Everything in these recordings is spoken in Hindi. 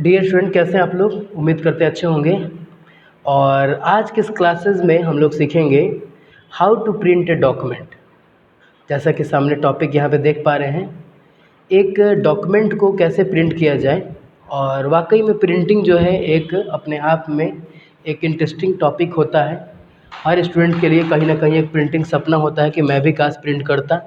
डियर स्टूडेंट, कैसे हैं आप लोग? उम्मीद करते अच्छे होंगे। और आज के इस क्लासेस में हम लोग सीखेंगे how to print a document. जैसा कि सामने टॉपिक यहाँ पे देख पा रहे हैं, एक डॉक्यूमेंट को कैसे प्रिंट किया जाए। और वाकई में प्रिंटिंग जो है एक अपने आप में एक इंटरेस्टिंग टॉपिक होता है। हर स्टूडेंट के लिए कहीं ना कहीं एक प्रिंटिंग सपना होता है कि मैं भी काश प्रिंट करता।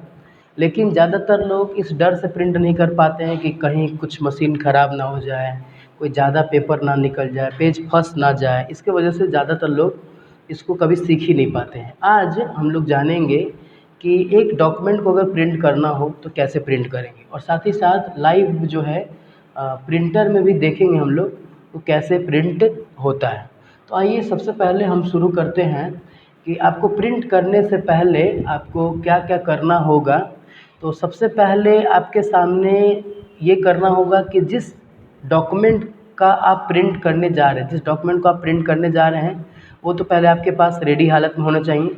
लेकिन ज़्यादातर लोग इस डर से प्रिंट नहीं कर पाते हैं कि कहीं कुछ मशीन ख़राब ना हो जाए, कोई ज़्यादा पेपर ना निकल जाए, पेज फंस ना जाए। इसके वजह से ज़्यादातर लोग इसको कभी सीख ही नहीं पाते हैं। आज हम लोग जानेंगे कि एक डॉक्यूमेंट को अगर प्रिंट करना हो तो कैसे प्रिंट करेंगे, और साथ ही साथ लाइव जो है प्रिंटर में भी देखेंगे हम लोग तो कैसे प्रिंट होता है। तो आइए सबसे पहले हम शुरू करते हैं कि आपको प्रिंट करने से पहले आपको क्या क्या करना होगा। तो सबसे पहले आपके सामने ये करना होगा कि जिस डॉक्यूमेंट का आप प्रिंट करने जा रहे हैं, जिस डॉक्यूमेंट को आप प्रिंट करने जा रहे हैं, वो तो पहले आपके पास रेडी हालत में होना चाहिए।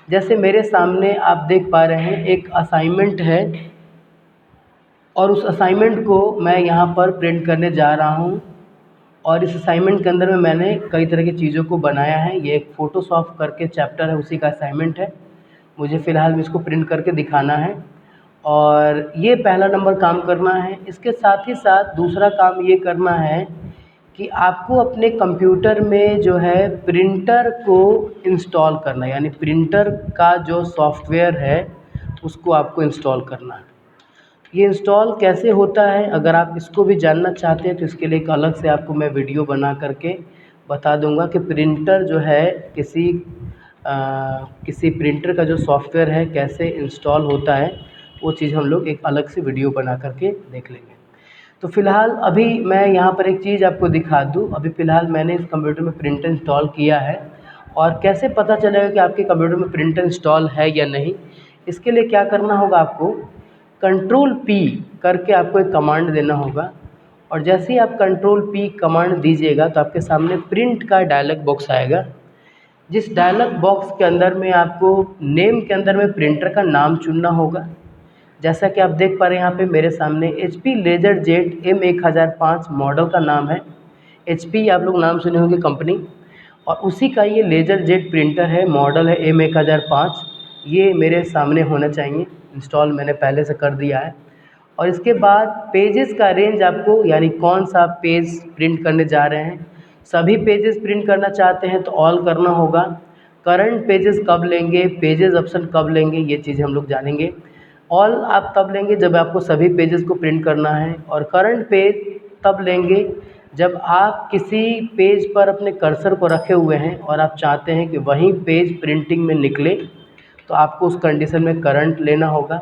जैसे मेरे सामने आप देख पा रहे हैं एक असाइनमेंट है, और उस असाइनमेंट को मैं यहाँ पर प्रिंट करने जा रहा हूँ। और इस असाइनमेंट के अंदर में मैंने कई तरह की चीज़ों को बनाया है। ये एक फ़ोटोशॉप करके चैप्टर है, उसी का असाइनमेंट है। मुझे फ़िलहाल में इसको प्रिंट करके दिखाना है, और ये पहला नंबर काम करना है। इसके साथ ही साथ दूसरा काम ये करना है कि आपको अपने कंप्यूटर में जो है प्रिंटर को इंस्टॉल करना है, यानी प्रिंटर का जो सॉफ्टवेयर है उसको आपको इंस्टॉल करना है। ये इंस्टॉल कैसे होता है, अगर आप इसको भी जानना चाहते हैं तो इसके लिए एक अलग से आपको मैं वीडियो बना करके बता दूंगा कि प्रिंटर जो है किसी प्रिंटर का जो सॉफ्टवेयर है कैसे इंस्टॉल होता है। वो चीज़ हम लोग एक अलग से वीडियो बना करके देख लेंगे। तो फ़िलहाल अभी मैं यहाँ पर एक चीज़ आपको दिखा दूँ। अभी फ़िलहाल मैंने इस कंप्यूटर में प्रिंटर इंस्टॉल किया है, और कैसे पता चलेगा कि आपके कंप्यूटर में प्रिंटर इंस्टॉल है या नहीं। इसके लिए क्या करना होगा, आपको कंट्रोल पी करके आपको एक कमांड देना होगा। और जैसे ही आप कंट्रोल पी कमांड दीजिएगा तो आपके सामने प्रिंट का डायलॉग बॉक्स आएगा। जिस डायलॉग बॉक्स के अंदर में आपको नेम के अंदर में प्रिंटर का नाम चुनना होगा। जैसा कि आप देख पा रहे हैं यहाँ पे मेरे सामने HP LaserJet M1005 मॉडल का नाम है। HP आप लोग नाम सुने होंगे कंपनी, और उसी का ये LaserJet प्रिंटर है, मॉडल है M1005। ये मेरे सामने होना चाहिए। इंस्टॉल मैंने पहले से कर दिया है। और इसके बाद पेजेस का रेंज आपको, यानी कौन सा पेज प्रिंट करने जा रहे हैं। सभी पेजेस प्रिंट करना चाहते हैं तो ऑल करना होगा। करंट पेजेस कब लेंगे, पेजेस ऑप्शन कब लेंगे, ये चीज़ें हम लोग जानेंगे। ऑल आप तब लेंगे जब आपको सभी पेजेस को प्रिंट करना है, और करंट पेज तब लेंगे जब आप किसी पेज पर अपने कर्सर को रखे हुए हैं और आप चाहते हैं कि वही पेज प्रिंटिंग में निकले, तो आपको उस कंडीशन में करंट लेना होगा।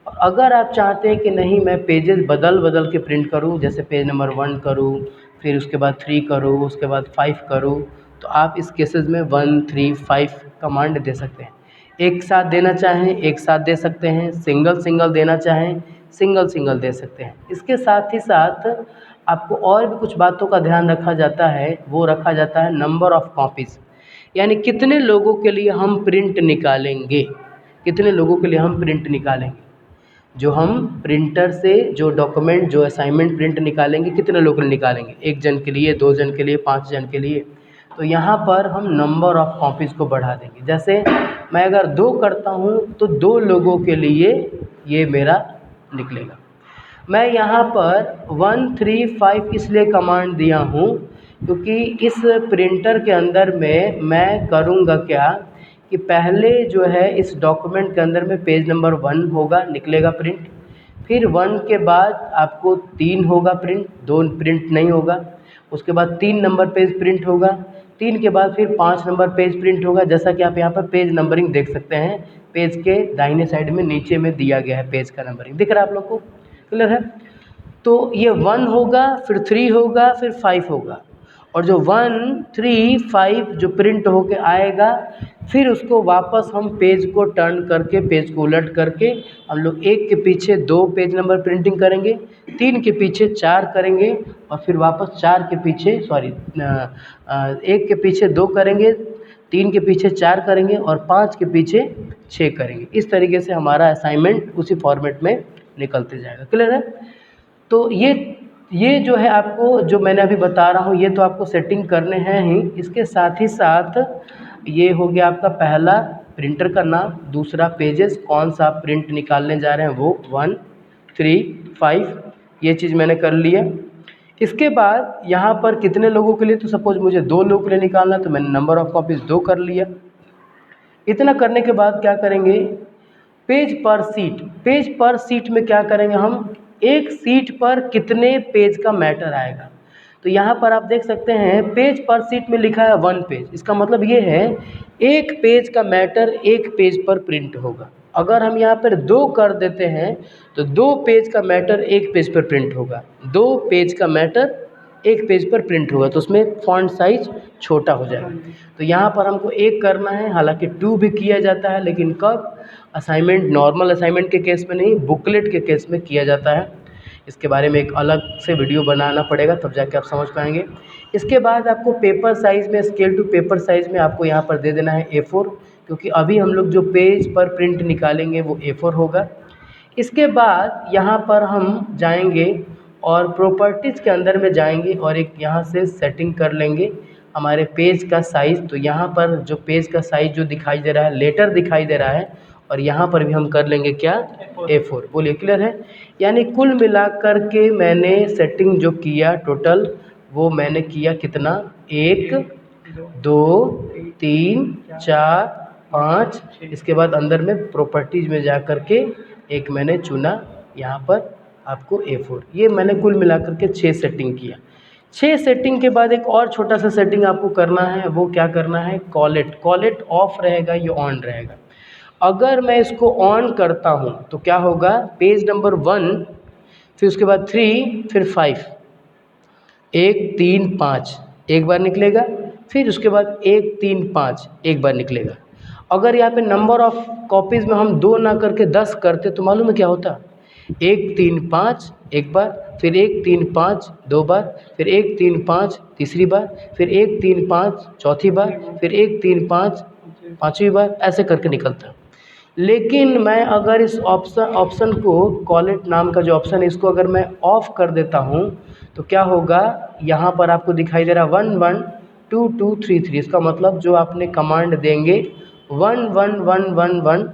और अगर आप चाहते हैं कि नहीं, मैं पेजेस बदल बदल के प्रिंट करूं, जैसे पेज नंबर 1 करूं, फिर उसके बाद 3 करूं, उसके बाद 5 करूं, तो आप इस केसेस में 1 3 5 कमांड दे सकते हैं। एक साथ देना चाहें एक साथ दे सकते हैं, सिंगल सिंगल देना चाहें सिंगल सिंगल दे सकते हैं। इसके साथ ही साथ आपको और भी कुछ बातों का ध्यान रखा जाता है, वो रखा जाता है नंबर ऑफ़ कॉपीज़, यानी कितने लोगों के लिए हम प्रिंट निकालेंगे, कितने लोगों के लिए हम प्रिंट निकालेंगे। जो हम प्रिंटर से जो डॉक्यूमेंट, जो असाइनमेंट प्रिंट निकालेंगे, कितने लोग निकालेंगे, 1 जन के लिए, 2 जन के लिए, 5 जन के लिए। तो यहाँ पर हम नंबर ऑफ़ कॉपीज़ को बढ़ा देंगे। जैसे मैं अगर 2 करता हूँ तो 2 लोगों के लिए ये मेरा निकलेगा। मैं यहाँ पर 1 3 5 इसलिए कमांड दिया हूँ क्योंकि इस प्रिंटर के अंदर में मैं करूँगा क्या कि पहले जो है इस डॉक्यूमेंट के अंदर में पेज नंबर 1 होगा, निकलेगा प्रिंट। फिर 1 के बाद आपको 3 होगा प्रिंट, 2 प्रिंट नहीं होगा। उसके बाद 3 नंबर पेज प्रिंट होगा। 3 के बाद फिर 5 नंबर पेज प्रिंट होगा। जैसा कि आप यहाँ पर पेज नंबरिंग देख सकते हैं, पेज के दाहिने साइड में नीचे में दिया गया है पेज का नंबरिंग, दिख रहा है आप लोग को? क्लियर है? तो ये 1 होगा, फिर 3 होगा, फिर 5 होगा। और जो 1 3 5 जो प्रिंट होके आएगा, फिर उसको वापस हम पेज को टर्न करके, पेज को उलट करके हम लोग 1 के पीछे 2 पेज नंबर प्रिंटिंग करेंगे, 3 के पीछे 4 करेंगे, और फिर वापस 4 के पीछे 1 के पीछे 2 करेंगे, 3 के पीछे 4 करेंगे, और 5 के पीछे 6 करेंगे। इस तरीके से हमारा असाइनमेंट उसी फॉर्मेट में निकलते जाएगा। क्लियर है? तो ये ये जो है आपको जो मैंने अभी बता रहा हूँ ये तो आपको सेटिंग करने हैं ही। इसके साथ ही साथ ये हो गया आपका पहला प्रिंटर का नाम, दूसरा पेजेस कौन सा आप प्रिंट निकालने जा रहे हैं वो 1, 3, 5 ये चीज़ मैंने कर लिया। इसके बाद यहाँ पर कितने लोगों के लिए, तो सपोज़ मुझे 2 लोगों के लिए निकालना, तो मैंने नंबर ऑफ़ कॉपीज़ 2 कर लिया। इतना करने के बाद क्या करेंगे, पेज पर सीट में क्या करेंगे हम, एक सीट पर कितने पेज का मैटर आएगा। तो यहाँ पर आप देख सकते हैं पेज पर सीट में लिखा है 1 पेज, इसका मतलब ये है एक पेज का मैटर एक पेज पर प्रिंट होगा। अगर हम यहाँ पर 2 कर देते हैं तो 2 पेज का मैटर एक पेज पर प्रिंट होगा, 2 पेज का मैटर एक पेज पर प्रिंट होगा, तो उसमें फ़ॉन्ट साइज छोटा हो जाएगा। तो यहाँ पर हमको 1 करना है, हालांकि 2 भी किया जाता है, लेकिन कब, असाइनमेंट, नॉर्मल असाइनमेंट के केस में नहीं, बुकलेट के केस में किया जाता है। इसके बारे में एक अलग से वीडियो बनाना पड़ेगा, तब जाके आप समझ पाएंगे। इसके बाद आपको पेपर साइज़ में, स्केल टू पेपर साइज़ में आपको यहाँ पर दे देना है A4, क्योंकि अभी हम लोग जो पेज पर प्रिंट निकालेंगे वो A4 होगा। इसके बाद यहाँ पर हम जाएंगे और प्रॉपर्टीज़ के अंदर में जाएंगे और एक यहाँ से सेटिंग कर लेंगे हमारे पेज का साइज़। तो यहाँ पर जो पेज का साइज़ जो दिखाई दे रहा है, लेटर दिखाई दे रहा है, और यहाँ पर भी हम कर लेंगे क्या, A4। बोलिए क्लियर है। यानी कुल मिलाकर के मैंने सेटिंग जो किया टोटल, वो मैंने किया कितना, 1, 2, 3, 4, 5। इसके बाद अंदर में प्रॉपर्टीज़ में जा कर के एक मैंने चुना यहाँ पर आपको A4। ये मैंने कुल मिलाकर के 6 सेटिंग किया। 6 सेटिंग के बाद एक और छोटा सा सेटिंग आपको करना है, वो क्या करना है, कॉलेट ऑफ रहेगा, ये ऑन रहेगा। अगर मैं इसको ऑन करता हूँ तो क्या होगा, पेज नंबर 1, फिर उसके बाद 3, फिर 5, 1, 3, 5 एक बार निकलेगा, फिर उसके बाद 1, 3, 5 एक बार निकलेगा। अगर यहाँ पे नंबर ऑफ़ कॉपीज़ में हम 2 ना करके 10 करते तो मालूम है क्या होता, 1, 3, 5 एक बार, फिर 1, 3, 5 2 बार, फिर 1, 3, 5 तीसरी बार, फिर 1, 3, 5 चौथी बार, फिर 1, 3, 5 पाँचवीं बार, ऐसे करके निकलता। लेकिन मैं अगर इस ऑप्शन को, कॉलेट नाम का जो ऑप्शन है, इसको अगर मैं ऑफ़ कर देता हूँ तो क्या होगा, यहाँ पर आपको दिखाई दे रहा है 1, 1, 2, 2, 3, 3। इसका मतलब जो आपने कमांड देंगे 1, 1, 1, 1, 1,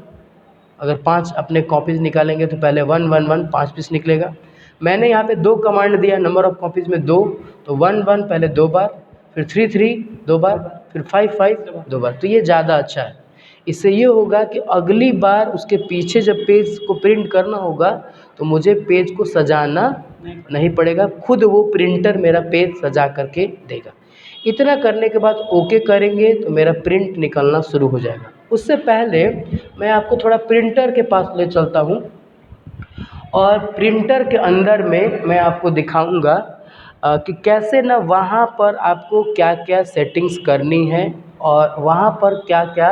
अगर 5 अपने कॉपीज़ निकालेंगे तो पहले 1, 1, 1 5 पीस निकलेगा। मैंने यहाँ पे 2 कमांड दिया, नंबर ऑफ़ कॉपीज़ में 2, तो 1, 1 पहले 2 बार, फिर 3, 3 2 बार, फिर 5, 5 2 बार। तो ये ज़्यादा अच्छा है। इससे ये होगा कि अगली बार उसके पीछे जब पेज को प्रिंट करना होगा तो मुझे पेज को सजाना नहीं पड़ेगा, खुद वो प्रिंटर मेरा पेज सजा करके देगा। इतना करने के बाद ओके करेंगे तो मेरा प्रिंट निकलना शुरू हो जाएगा। उससे पहले मैं आपको थोड़ा प्रिंटर के पास ले चलता हूँ और प्रिंटर के अंदर में मैं आपको दिखाऊंगा कि कैसे ना वहाँ पर आपको क्या क्या सेटिंग्स करनी है और वहाँ पर क्या क्या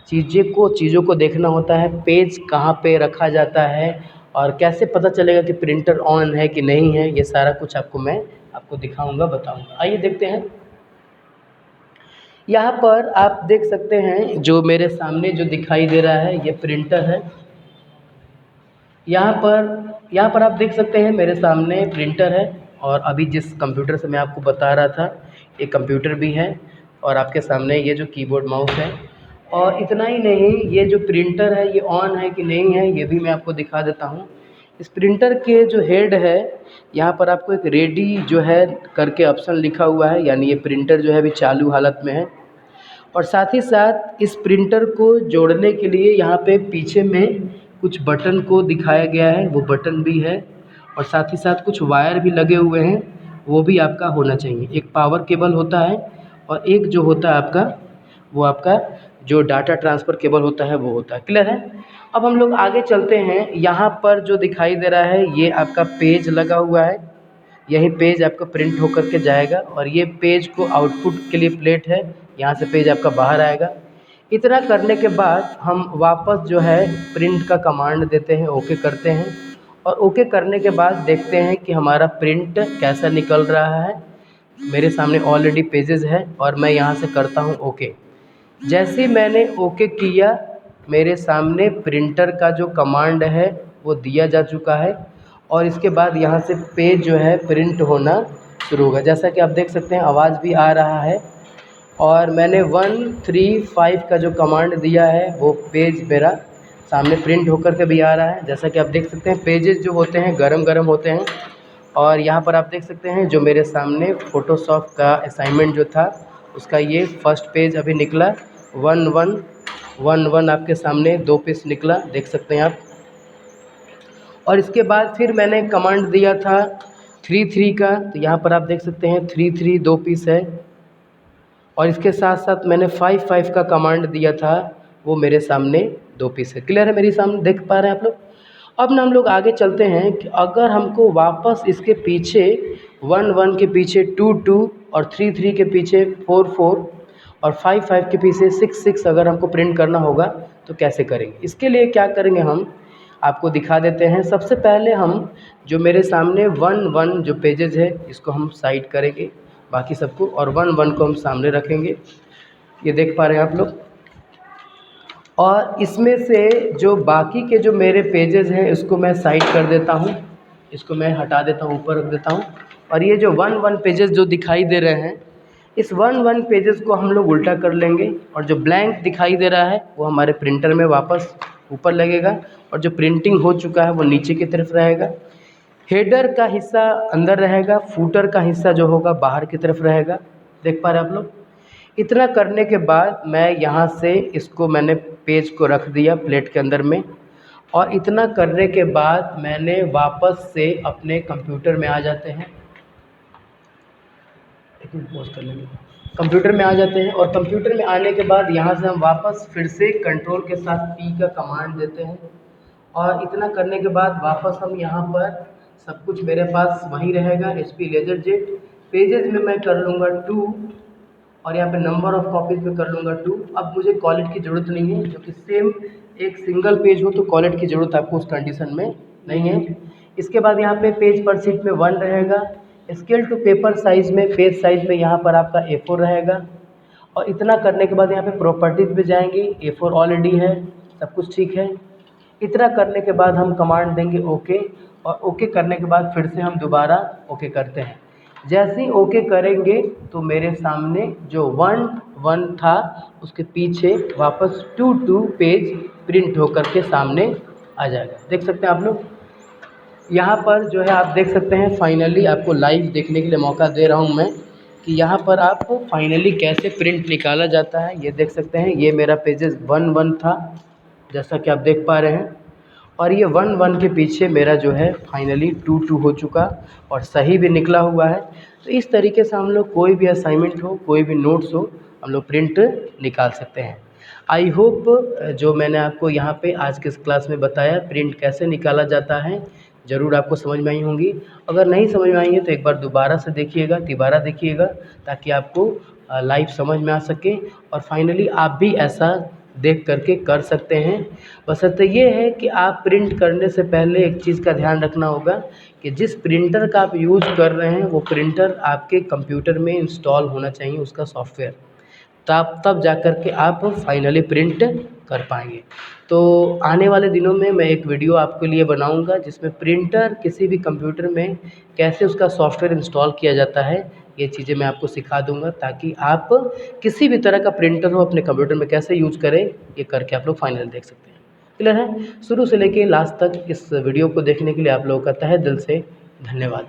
चीज़ों को देखना होता है, पेज कहाँ पे रखा जाता है और कैसे पता चलेगा कि प्रिंटर ऑन है कि नहीं है। ये सारा कुछ मैं आपको दिखाऊंगा, बताऊंगा। आइए देखते हैं। यहाँ पर आप देख सकते हैं जो मेरे सामने जो दिखाई दे रहा है ये प्रिंटर है। यहाँ पर आप देख सकते हैं मेरे सामने प्रिंटर है और अभी जिस कंप्यूटर से मैं आपको बता रहा था ये कंप्यूटर भी है और आपके सामने ये जो कीबोर्ड माउस है। और इतना ही नहीं, ये जो प्रिंटर है ये ऑन है कि नहीं है ये भी मैं आपको दिखा देता हूँ। इस प्रिंटर के जो हेड है यहाँ पर आपको एक रेडी जो है करके ऑप्शन लिखा हुआ है, यानी ये प्रिंटर जो है अभी चालू हालत में है। और साथ ही साथ इस प्रिंटर को जोड़ने के लिए यहाँ पे पीछे में कुछ बटन को दिखाया गया है, वो बटन भी है और साथ ही साथ कुछ वायर भी लगे हुए हैं, वो भी आपका होना चाहिए। एक पावर केबल होता है और एक जो होता है आपका वो आपका जो डाटा ट्रांसफ़र केबल होता है वो होता है। क्लियर है। अब हम लोग आगे चलते हैं। यहाँ पर जो दिखाई दे रहा है ये आपका पेज लगा हुआ है, यही पेज आपका प्रिंट होकर के जाएगा और ये पेज को आउटपुट के लिए प्लेट है, यहाँ से पेज आपका बाहर आएगा। इतना करने के बाद हम वापस जो है प्रिंट का कमांड देते हैं, ओके करते हैं और ओके करने के बाद देखते हैं कि हमारा प्रिंट कैसा निकल रहा है। मेरे सामने ऑलरेडी पेजेस है और मैं यहाँ से करता हूँ ओके। जैसे मैंने ओके किया मेरे सामने प्रिंटर का जो कमांड है वो दिया जा चुका है और इसके बाद यहाँ से पेज जो है प्रिंट होना शुरू होगा। जैसा कि आप देख सकते हैं आवाज़ भी आ रहा है और मैंने 135 का जो कमांड दिया है वो पेज मेरा सामने प्रिंट होकर के भी आ रहा है। जैसा कि आप देख सकते हैं पेजेस जो होते हैं गरम गरम होते हैं। और यहाँ पर आप देख सकते हैं जो मेरे सामने फ़ोटोशॉप का असाइनमेंट जो था उसका ये फर्स्ट पेज अभी निकला। 1111 आपके सामने 2 पीस निकला, देख सकते हैं आप। और इसके बाद फिर मैंने कमांड दिया था 33 का, तो यहाँ पर आप देख सकते हैं 33 2 पीस है। और इसके साथ साथ मैंने 55 का कमांड दिया था, वो मेरे सामने 2 पीस है। क्लियर है मेरे सामने, देख पा रहे हैं आप लोग। अब ना हम लोग आगे चलते हैं कि अगर हमको वापस इसके पीछे 11 के पीछे 22 और 33 के पीछे 44 और 55 के पीछे 66 अगर हमको प्रिंट करना होगा तो कैसे करेंगे। इसके लिए क्या करेंगे हम आपको दिखा देते हैं। सबसे पहले हम जो मेरे सामने 11 जो पेजेस है इसको हम साइड करेंगे बाकी सबको, और 11 को हम सामने रखेंगे, ये देख पा रहे हैं आप लोग। और इसमें से जो बाकी के जो मेरे पेजेस हैं इसको मैं साइड कर देता हूँ, इसको मैं हटा देता हूँ, ऊपर रख देता हूँ। और ये जो 11 पेजेस जो दिखाई दे रहे हैं इस 11 पेजेस को हम लोग उल्टा कर लेंगे और जो ब्लैंक दिखाई दे रहा है वो हमारे प्रिंटर में वापस ऊपर लगेगा और जो प्रिंटिंग हो चुका है वो नीचे की तरफ रहेगा। हेडर का हिस्सा अंदर रहेगा, फूटर का हिस्सा जो होगा बाहर की तरफ रहेगा, देख पा रहे हैं आप लोग। इतना करने के बाद मैं यहाँ से इसको मैंने पेज को रख दिया प्लेट के अंदर में। और इतना करने के बाद मैंने वापस से अपने कंप्यूटर में आ जाते हैं, एक मिनट पॉज कर लेंगे। कंप्यूटर में आ जाते हैं और कंप्यूटर में आने के बाद यहाँ से हम वापस फिर से कंट्रोल के साथ P का कमांड देते हैं। और इतना करने के बाद वापस हम यहाँ पर सब कुछ मेरे पास वही रहेगा, HP LaserJet। पेजेस में मैं कर लूँगा 2 और यहाँ पे नंबर ऑफ़ कॉपीज़ में कर लूँगा 2। अब मुझे कॉलेट की ज़रूरत नहीं है क्योंकि सेम एक सिंगल पेज हो तो कॉलेट की ज़रूरत आपको उस कंडीशन में नहीं है। इसके बाद यहाँ पे पेज पर सीट में 1 रहेगा। स्केल टू पेपर साइज़ में पेज साइज़ में यहाँ पर आपका A4 रहेगा। और इतना करने के बाद यहाँ पे प्रॉपर्टीज़ में जाएंगे, A4 ऑलरेडी है, सब कुछ ठीक है। इतना करने के बाद हम कमांड देंगे ओके, और ओके करने के बाद फिर से हम दोबारा ओके करते हैं। जैसे ही ओके करेंगे तो मेरे सामने जो 11 था उसके पीछे वापस 22 पेज प्रिंट होकर के सामने आ जाएगा, देख सकते हैं आप लोग। यहाँ पर जो है आप देख सकते हैं फाइनली आपको लाइव देखने के लिए मौका दे रहा हूँ मैं कि यहाँ पर आप फाइनली कैसे प्रिंट निकाला जाता है। ये देख सकते हैं ये मेरा पेजेस 11 था जैसा कि आप देख पा रहे हैं, और ये 11 के पीछे मेरा जो है फाइनली 22 हो चुका और सही भी निकला हुआ है। तो इस तरीके से हम लोग कोई भी असाइनमेंट हो, कोई भी नोट्स हो, हम लोग प्रिंट निकाल सकते हैं। आई होप जो मैंने आपको यहाँ पे आज के इस क्लास में बताया प्रिंट कैसे निकाला जाता है ज़रूर आपको समझ में आई होंगी। अगर नहीं समझ में आई है तो एक बार दोबारा से देखिएगा, तिबारा देखिएगा, ताकि आपको लाइव समझ में आ सके और फाइनली आप भी ऐसा देख करके कर सकते हैं। बशर्ते ये है कि आप प्रिंट करने से पहले एक चीज़ का ध्यान रखना होगा कि जिस प्रिंटर का आप यूज़ कर रहे हैं वो प्रिंटर आपके कंप्यूटर में इंस्टॉल होना चाहिए उसका सॉफ्टवेयर, तब जा कर के आप फाइनली प्रिंट कर पाएंगे। तो आने वाले दिनों में मैं एक वीडियो आपके लिए बनाऊंगा जिसमें प्रिंटर किसी भी कंप्यूटर में कैसे उसका सॉफ्टवेयर इंस्टॉल किया जाता है, ये चीज़ें मैं आपको सिखा दूंगा ताकि आप किसी भी तरह का प्रिंटर हो अपने कंप्यूटर में कैसे यूज़ करें ये करके आप लोग फाइनल देख सकते हैं। क्लियर है? शुरू से लेके लास्ट तक इस वीडियो को देखने के लिए आप लोगों का तहे दिल से धन्यवाद।